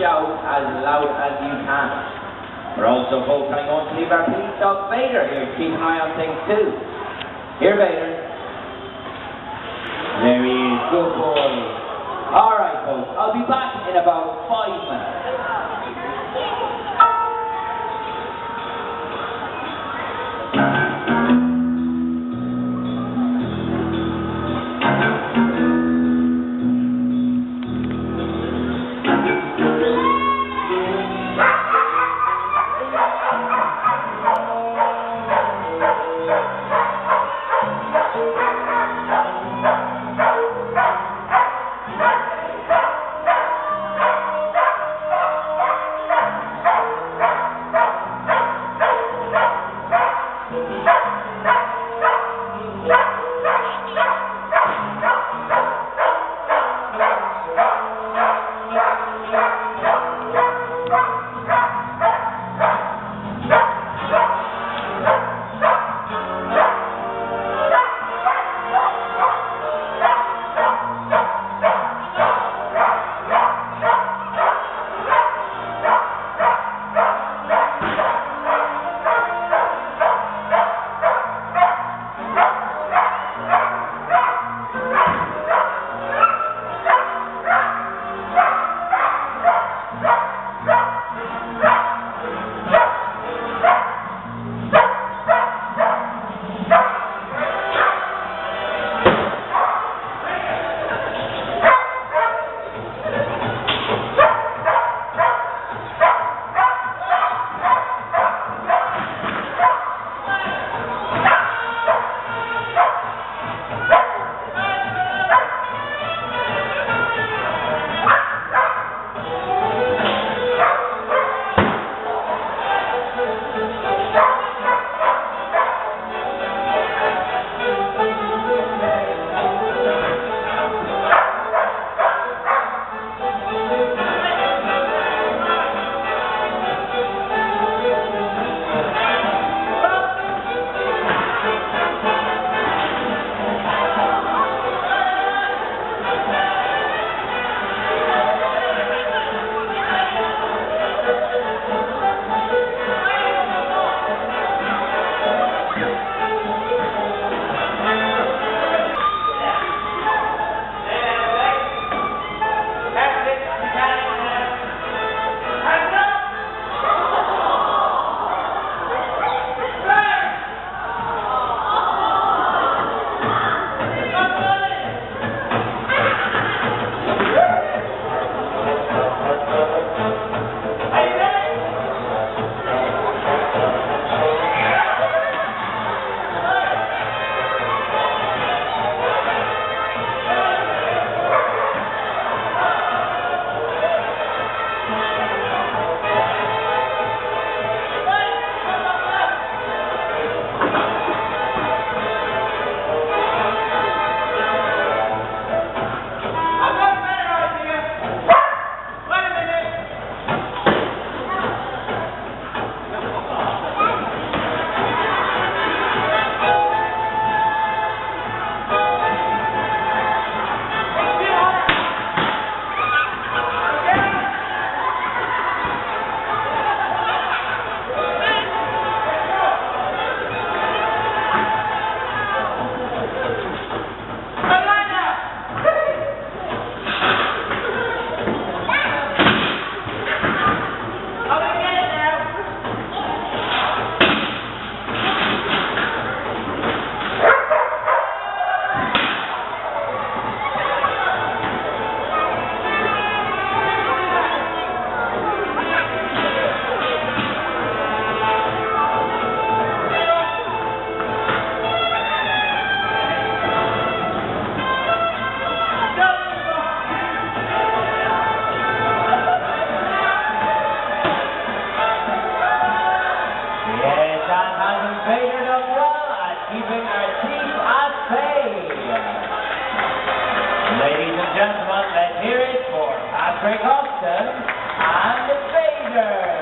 shout as loud as you can. We're also both going to leave our police dog Vader here to keep an eye on things too. Here, Vader. There he is, good boy. Alright folks, I'll be back in about 5 minutes. keeping our teeth at bay. Ladies and gentlemen, let's hear it for Patrick Austin and Vader.